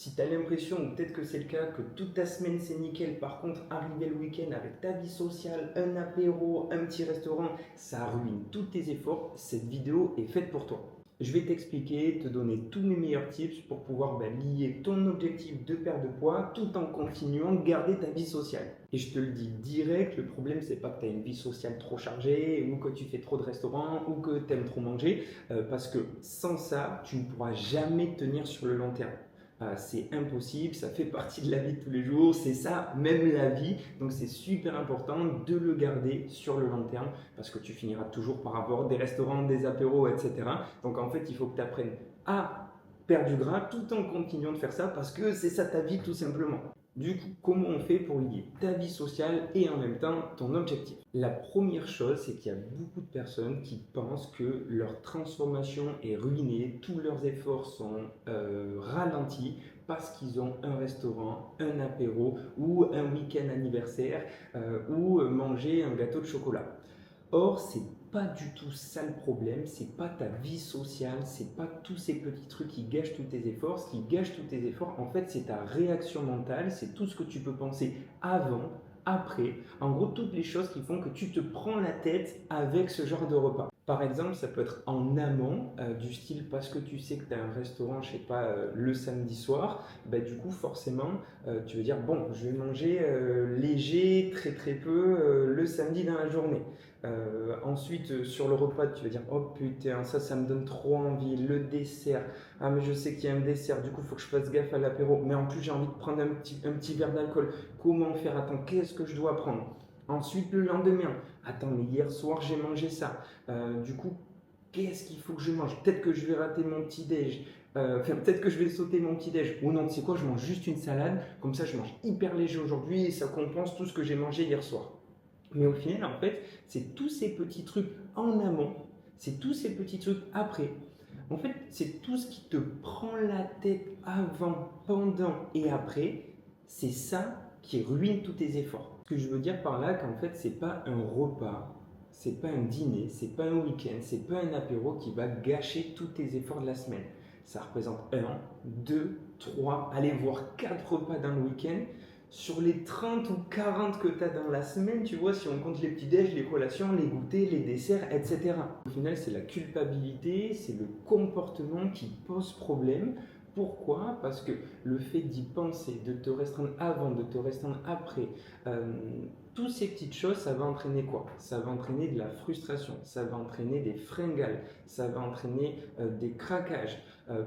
Si tu as l'impression, ou peut-être que c'est le cas, que toute ta semaine c'est nickel, par contre, arriver le week-end avec ta vie sociale, un apéro, un petit restaurant, ça ruine tous tes efforts, cette vidéo est faite pour toi. Je vais t'expliquer, te donner tous mes meilleurs tips pour pouvoir lier ton objectif de perte de poids tout en continuant de garder ta vie sociale. Et je te le dis direct, le problème c'est pas que tu as une vie sociale trop chargée ou que tu fais trop de restaurants ou que tu aimes trop manger, parce que sans ça, tu ne pourras jamais tenir sur le long terme. C'est impossible, ça fait partie de la vie de tous les jours, c'est ça, même la vie. Donc c'est super important de le garder sur le long terme parce que tu finiras toujours par avoir des restaurants, des apéros, etc. Donc en fait, il faut que tu apprennes à perdre du gras tout en continuant de faire ça parce que c'est ça ta vie tout simplement. Du coup, comment on fait pour lier ta vie sociale et en même temps ton objectif? La première chose, c'est qu'il y a beaucoup de personnes qui pensent que leur transformation est ruinée, tous leurs efforts sont ralentis parce qu'ils ont un restaurant, un apéro ou un week-end anniversaire ou manger un gâteau de chocolat. Or, c'est pas du tout ça le problème, c'est pas ta vie sociale, c'est pas tous ces petits trucs qui gâchent tous tes efforts. Ce qui gâche tous tes efforts, en fait, c'est ta réaction mentale, c'est tout ce que tu peux penser avant, après. En gros, toutes les choses qui font que tu te prends la tête avec ce genre de repas. Par exemple, ça peut être en amont, du style parce que tu sais que tu as un restaurant, je sais pas, le samedi soir, du coup, forcément, tu veux dire, bon, je vais manger léger, très très peu, le samedi dans la journée. Ensuite, sur le repas, tu vas dire, oh putain, ça me donne trop envie. Le dessert, ah mais je sais qu'il y a un dessert, du coup, il faut que je fasse gaffe à l'apéro. Mais en plus, j'ai envie de prendre un petit verre d'alcool. Comment faire? Attends, qu'est-ce que je dois prendre? Ensuite, le lendemain, attends, mais hier soir, j'ai mangé ça. Du coup, qu'est-ce qu'il faut que je mange? Peut-être que je vais rater mon petit-déj. Enfin, peut-être que je vais sauter mon petit-déj. Ou non, tu sais quoi, je mange juste une salade. Comme ça, je mange hyper léger aujourd'hui et ça compense tout ce que j'ai mangé hier soir. Mais au final, en fait, c'est tous ces petits trucs en amont, c'est tous ces petits trucs après. En fait, c'est tout ce qui te prend la tête avant, pendant et après. C'est ça qui ruine tous tes efforts. Ce que je veux dire par là, qu'en fait, c'est pas un repas, c'est pas un dîner, c'est pas un week-end, c'est pas un apéro qui va gâcher tous tes efforts de la semaine. Ça représente un, deux, trois, allez voir quatre repas dans le week-end sur les 30 ou 40 que tu as dans la semaine, tu vois, si on compte les petits-déj, les collations, les goûters, les desserts, etc. Au final, c'est la culpabilité, c'est le comportement qui pose problème. Pourquoi? Parce que le fait d'y penser, de te restreindre avant, de te restreindre après, toutes ces petites choses, ça va entraîner quoi? Ça va entraîner de la frustration, ça va entraîner des fringales, ça va entraîner des craquages.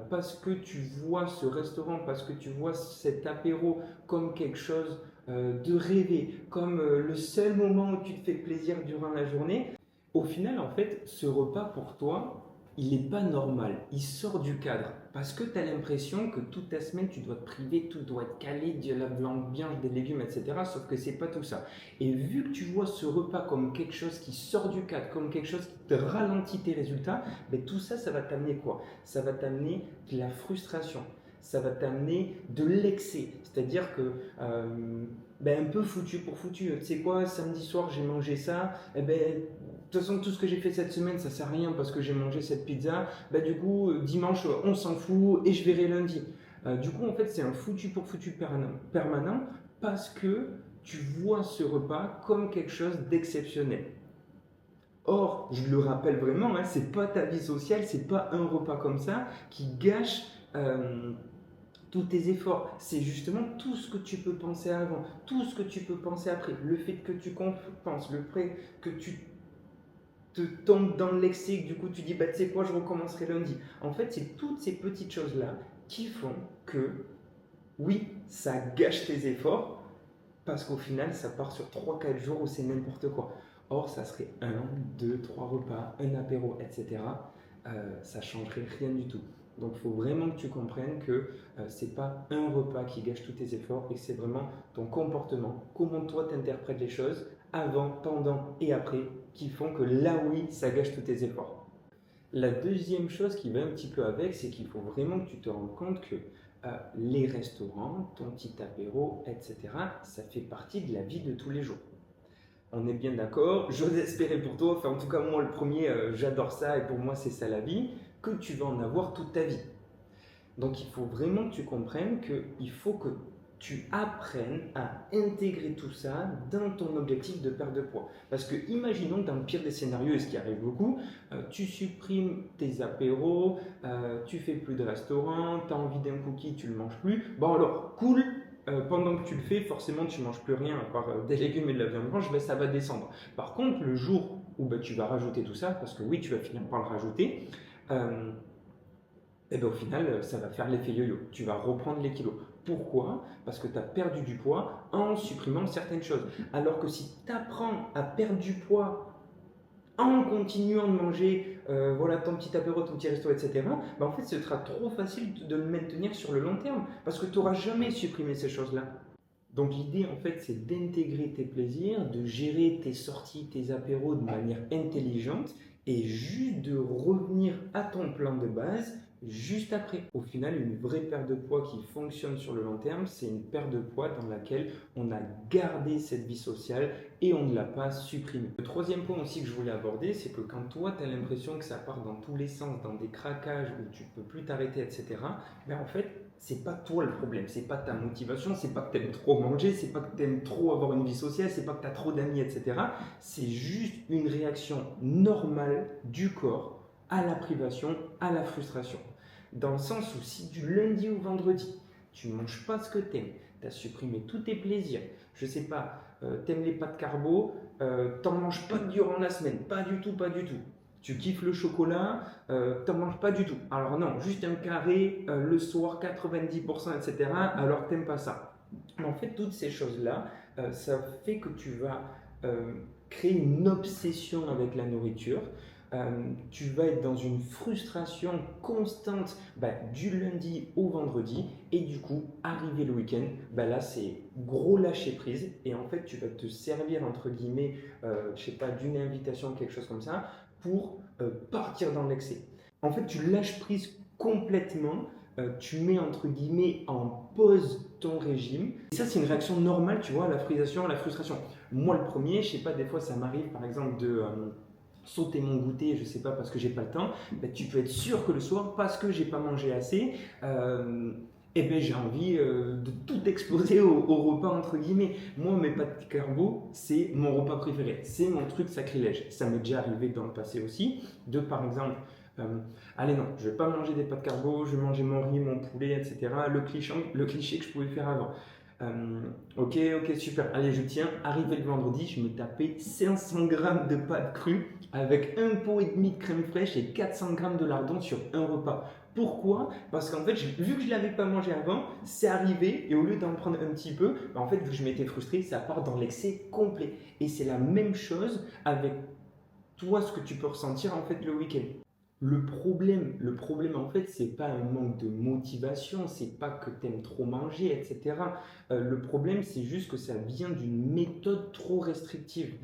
Parce que tu vois ce restaurant, parce que tu vois cet apéro comme quelque chose de rêvé, comme le seul moment où tu te fais plaisir durant la journée, au final, en fait, ce repas pour toi, il n'est pas normal, il sort du cadre. Parce que tu as l'impression que toute ta semaine, tu dois te priver, tout doit être calé, de la viande, des légumes, etc. Sauf que c'est pas tout ça. Et vu que tu vois ce repas comme quelque chose qui sort du cadre, comme quelque chose qui te ralentit tes résultats, tout ça, ça va t'amener quoi? Ça va t'amener de la frustration. Ça va t'amener de l'excès. C'est-à-dire que un peu foutu pour foutu. Tu sais quoi, samedi soir j'ai mangé ça, de toute façon tout ce que j'ai fait cette semaine ça sert à rien parce que j'ai mangé cette pizza, du coup dimanche on s'en fout et je verrai lundi. Du coup en fait c'est un foutu pour foutu permanent parce que tu vois ce repas comme quelque chose d'exceptionnel. Or, je le rappelle vraiment, c'est pas ta vie sociale, c'est pas un repas comme ça qui gâche tous tes efforts. C'est justement tout ce que tu peux penser avant, tout ce que tu peux penser après. Le fait que tu compenses, le fait que tu te tombes dans l'excès, du coup tu dis, tu sais quoi, je recommencerai lundi. En fait, c'est toutes ces petites choses-là qui font que, oui, ça gâche tes efforts, parce qu'au final, ça part sur 3-4 jours où c'est n'importe quoi. Or, ça serait un, deux, trois repas, un apéro, etc. Ça changerait rien du tout. Donc, il faut vraiment que tu comprennes que ce n'est pas un repas qui gâche tous tes efforts et que c'est vraiment ton comportement, comment toi tu interprètes les choses avant, pendant et après qui font que là, oui, ça gâche tous tes efforts. La deuxième chose qui va un petit peu avec, c'est qu'il faut vraiment que tu te rendes compte que les restaurants, ton petit apéro, etc., ça fait partie de la vie de tous les jours. On est bien d'accord, j'ose espérer pour toi, enfin en tout cas moi le premier, j'adore ça et pour moi c'est ça la vie, que tu vas en avoir toute ta vie. Donc il faut vraiment que tu comprennes qu'il faut que tu apprennes à intégrer tout ça dans ton objectif de perte de poids. Parce que imaginons que dans le pire des scénarios, et ce qui arrive beaucoup, tu supprimes tes apéros, tu fais plus de restaurant, tu as envie d'un cookie, tu le manges plus. Bon alors, cool, pendant que tu le fais, forcément tu manges plus rien à part des légumes et de la viande blanche, ben, ça va descendre. Par contre, le jour où ben, tu vas rajouter tout ça, parce que oui, tu vas finir par le rajouter, et ben, au final, ça va faire l'effet yo-yo. Tu vas reprendre les kilos. Pourquoi? Parce que tu as perdu du poids en supprimant certaines choses. Alors que si tu apprends à perdre du poids en continuant de manger voilà, ton petit apéro, ton petit resto, etc., ben en fait, ce sera trop facile de le maintenir sur le long terme parce que tu n'auras jamais supprimé ces choses-là. Donc l'idée, en fait, c'est d'intégrer tes plaisirs, de gérer tes sorties, tes apéros de manière intelligente et juste de revenir à ton plan de base juste après. Au final, une vraie perte de poids qui fonctionne sur le long terme, c'est une perte de poids dans laquelle on a gardé cette vie sociale et on ne l'a pas supprimée. Le troisième point aussi que je voulais aborder, c'est que quand toi, tu as l'impression que ça part dans tous les sens, dans des craquages où tu ne peux plus t'arrêter, etc., ben en fait, c'est pas toi le problème, c'est pas ta motivation, c'est pas que tu aimes trop manger, c'est pas que tu aimes trop avoir une vie sociale, c'est pas que tu as trop d'amis, etc. C'est juste une réaction normale du corps à la privation, à la frustration. Dans le sens où si du lundi au vendredi, tu ne manges pas ce que tu aimes, tu as supprimé tous tes plaisirs, je sais pas, tu aimes les pâtes carbo, t'en manges pas durant la semaine, pas du tout, pas du tout. Tu kiffes le chocolat, t'en manges pas du tout. Alors non, juste un carré le soir, 90%, etc. Alors t'aimes pas ça. Mais en fait, toutes ces choses-là, ça fait que tu vas créer une obsession avec la nourriture. Tu vas être dans une frustration constante du lundi au vendredi et du coup, arriver le week-end, là c'est gros lâcher prise et en fait tu vas te servir entre guillemets, je sais pas, d'une invitation, quelque chose comme ça pour partir dans l'excès. En fait, tu lâches prise complètement, tu mets entre guillemets en pause ton régime. Et ça, c'est une réaction normale, tu vois, à la frustration, à la frustration. Moi, le premier, je sais pas, des fois, ça m'arrive par exemple de sauter mon goûter, je sais pas, parce que j'ai pas le temps. Tu peux être sûr que le soir, parce que j'ai pas mangé assez, j'ai envie de tout exploser au repas entre guillemets. Moi, mes pâtes carbo, c'est mon repas préféré, c'est mon truc sacrilège. Ça m'est déjà arrivé dans le passé aussi, de par exemple, allez non, je vais pas manger des pâtes carbo, je vais manger mon riz, mon poulet, etc. Le cliché que je pouvais faire avant. Ok, super. Allez, je tiens. Arrivé le vendredi, je me tapais 500 grammes de pâtes crues avec un pot et demi de crème fraîche et 400 grammes de lardons sur un repas. Pourquoi? Parce qu'en fait, vu que je ne l'avais pas mangé avant, c'est arrivé et au lieu d'en prendre un petit peu, en fait, vu que je m'étais frustré, ça part dans l'excès complet. Et c'est la même chose avec toi, ce que tu peux ressentir en fait le week-end. Le problème en fait, c'est pas un manque de motivation, c'est pas que tu aimes trop manger, etc. Le problème, c'est juste que ça vient d'une méthode trop restrictive.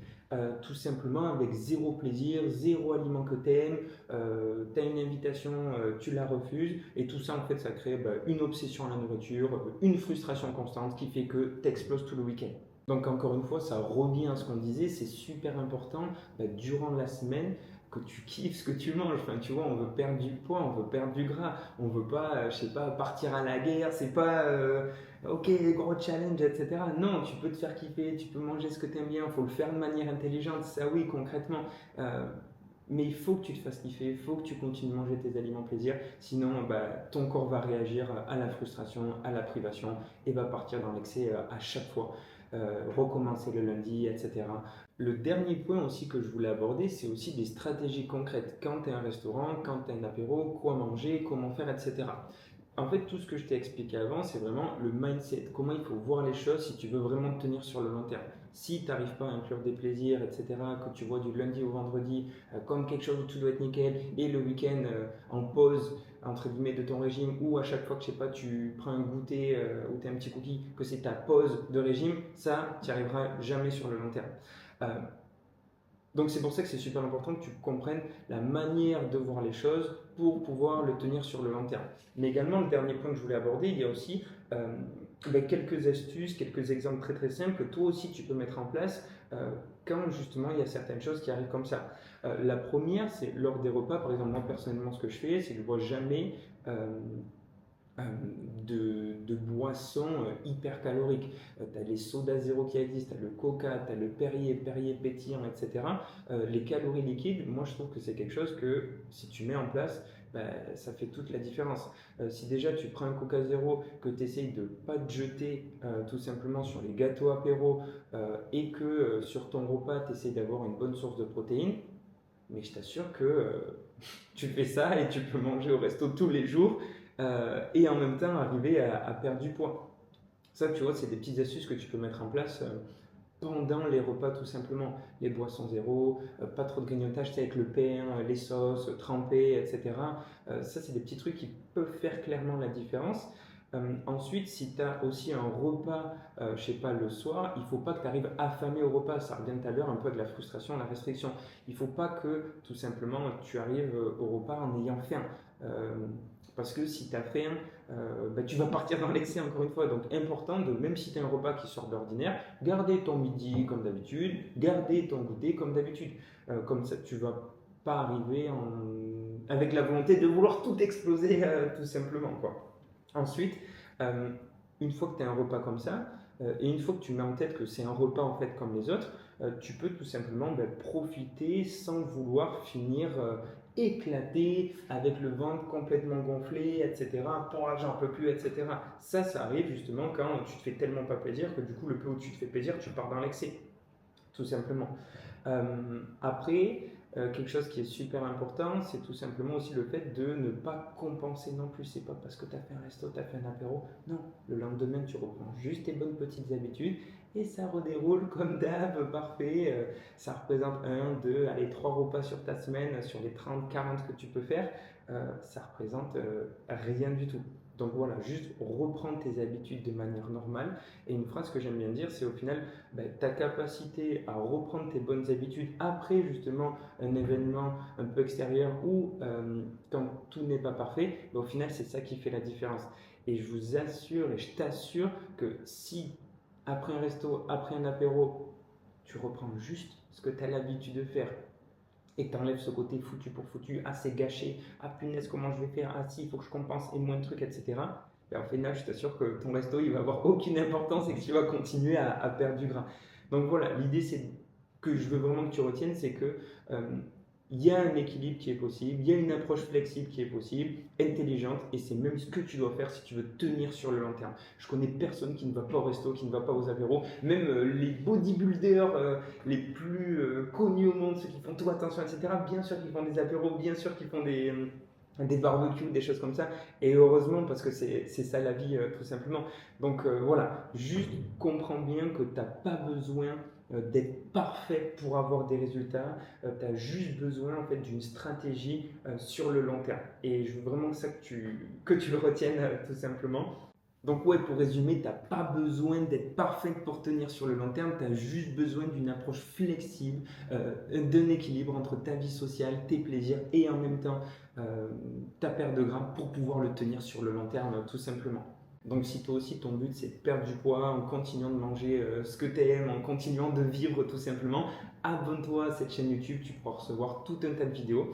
Tout simplement avec zéro plaisir, zéro aliment que tu aimes, tu as une invitation, tu la refuses, et tout ça en fait, ça crée une obsession à la nourriture, une frustration constante qui fait que tu exploses tout le week-end. Donc encore une fois, ça revient à ce qu'on disait, c'est super important durant la semaine que tu kiffes ce que tu manges. Enfin, tu vois, on veut perdre du poids, on veut perdre du gras, on veut pas, je sais pas, partir à la guerre, c'est pas ok, gros challenge, etc. Non, tu peux te faire kiffer, tu peux manger ce que tu aimes bien, il faut le faire de manière intelligente, ça oui, concrètement. Mais il faut que tu te fasses kiffer, il faut que tu continues de manger tes aliments plaisir, sinon ton corps va réagir à la frustration, à la privation et va partir dans l'excès à chaque fois. Recommencer le lundi, etc. Le dernier point aussi que je voulais aborder, c'est aussi des stratégies concrètes. Quand tu es un restaurant, quand tu es un apéro, quoi manger, comment faire, etc. En fait, tout ce que je t'ai expliqué avant, c'est vraiment le mindset, comment il faut voir les choses si tu veux vraiment te tenir sur le long terme. Si tu n'arrives pas à inclure des plaisirs, etc., que tu vois du lundi au vendredi comme quelque chose où tout doit être nickel, et le week-end en pause, entre guillemets, de ton régime, ou à chaque fois que, je sais pas, tu prends un goûter ou tu as un petit cookie, que c'est ta pause de régime, ça, tu n'y arriveras jamais sur le long terme. Euh, donc c'est pour ça que c'est super important que tu comprennes la manière de voir les choses pour pouvoir le tenir sur le long terme. Mais également, le dernier point que je voulais aborder, il y a aussi quelques astuces, quelques exemples très très simples que toi aussi tu peux mettre en place quand justement il y a certaines choses qui arrivent comme ça. La première, c'est lors des repas, par exemple moi personnellement ce que je fais, c'est que je ne bois jamais de boissons hyper caloriques. Tu as les sodas zéro qui existent, tu as le coca, tu as le Perrier, Perrier pétillant, etc. Les calories liquides, moi je trouve que c'est quelque chose que si tu mets en place, ça fait toute la différence. Si déjà tu prends un coca zéro, que tu essayes de ne pas te jeter tout simplement sur les gâteaux apéros et que sur ton repas tu essayes d'avoir une bonne source de protéines, mais je t'assure que tu fais ça et tu peux manger au resto tous les jours et en même temps arriver à perdre du poids. Ça, tu vois, c'est des petites astuces que tu peux mettre en place pendant les repas tout simplement. Les boissons zéro, pas trop de grignotage, tu sais, avec le pain, les sauces trempées, etc. Ça, c'est des petits trucs qui peuvent faire clairement la différence. Ensuite, si tu as aussi un repas, je sais pas, le soir, il faut pas que tu arrives affamé au repas. Ça revient tout à l'heure un peu de la frustration, la restriction. Il faut pas que tout simplement tu arrives au repas en ayant faim. Parce que si tu as faim, tu vas partir dans l'excès encore une fois. Donc important, même si tu as un repas qui sort d'ordinaire, garder ton midi comme d'habitude, garder ton goûter comme d'habitude. Comme ça, tu vas pas arriver avec la volonté de vouloir tout exploser tout simplement, quoi. Ensuite, une fois que tu as un repas comme ça, et une fois que tu mets en tête que c'est un repas en fait comme les autres, tu peux tout simplement profiter sans vouloir finir éclaté, avec le ventre complètement gonflé, etc. Pour j'en peux plus, etc. Ça arrive justement quand tu te fais tellement pas plaisir que du coup le peu où tu te fais plaisir, tu pars dans l'excès, tout simplement. Après, quelque chose qui est super important, c'est tout simplement aussi le fait de ne pas compenser non plus. C'est pas parce que tu as fait un resto, tu as fait un apéro. Non, le lendemain, tu reprends juste tes bonnes petites habitudes et ça redéroule comme d'hab, parfait. Ça représente 1, 2, allez, 3 repas sur ta semaine, sur les 30, 40 que tu peux faire. Ça représente rien du tout. Donc voilà, juste reprendre tes habitudes de manière normale. Et une phrase que j'aime bien dire, c'est au final, ta capacité à reprendre tes bonnes habitudes après justement un événement un peu extérieur ou quand tout n'est pas parfait, au final, c'est ça qui fait la différence. Et je vous assure et je t'assure que si après un resto, après un apéro, tu reprends juste ce que tu as l'habitude de faire et que tu enlèves ce côté foutu pour foutu, ah c'est gâché, ah punaise comment je vais faire, ah si il faut que je compense et moins de trucs, etc. Et en final, je t'assure que ton resto il va avoir aucune importance et que tu vas continuer à perdre du gras. Donc voilà, l'idée c'est que je veux vraiment que tu retiennes, c'est que il y a un équilibre qui est possible, il y a une approche flexible qui est possible, intelligente, et c'est même ce que tu dois faire si tu veux tenir sur le long terme. Je connais personne qui ne va pas au resto, qui ne va pas aux apéros, même les bodybuilders les plus connus au monde, ceux qui font tout attention, etc. Bien sûr qu'ils font des apéros, bien sûr qu'ils font des barbecues, des choses comme ça, et heureusement parce que c'est ça la vie tout simplement. Donc voilà, juste comprends bien que tu n'as pas besoin d'être parfait pour avoir des résultats, tu as juste besoin en fait d'une stratégie sur le long terme. Et je veux vraiment que tu le retiennes tout simplement. Donc ouais, pour résumer, tu n'as pas besoin d'être parfaite pour tenir sur le long terme, tu as juste besoin d'une approche flexible, d'un équilibre entre ta vie sociale, tes plaisirs et en même temps ta perte de gras pour pouvoir le tenir sur le long terme tout simplement. Donc si toi aussi ton but c'est de perdre du poids en continuant de manger ce que tu aimes, en continuant de vivre tout simplement, abonne-toi à cette chaîne YouTube, tu pourras recevoir tout un tas de vidéos.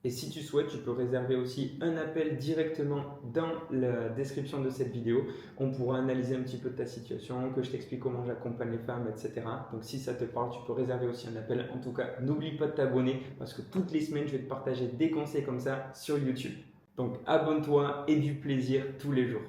Et si tu souhaites, tu peux réserver aussi un appel directement dans la description de cette vidéo. On pourra analyser un petit peu ta situation, que je t'explique comment j'accompagne les femmes, etc. Donc si ça te parle, tu peux réserver aussi un appel. En tout cas, n'oublie pas de t'abonner parce que toutes les semaines, je vais te partager des conseils comme ça sur YouTube. Donc abonne-toi et du plaisir tous les jours.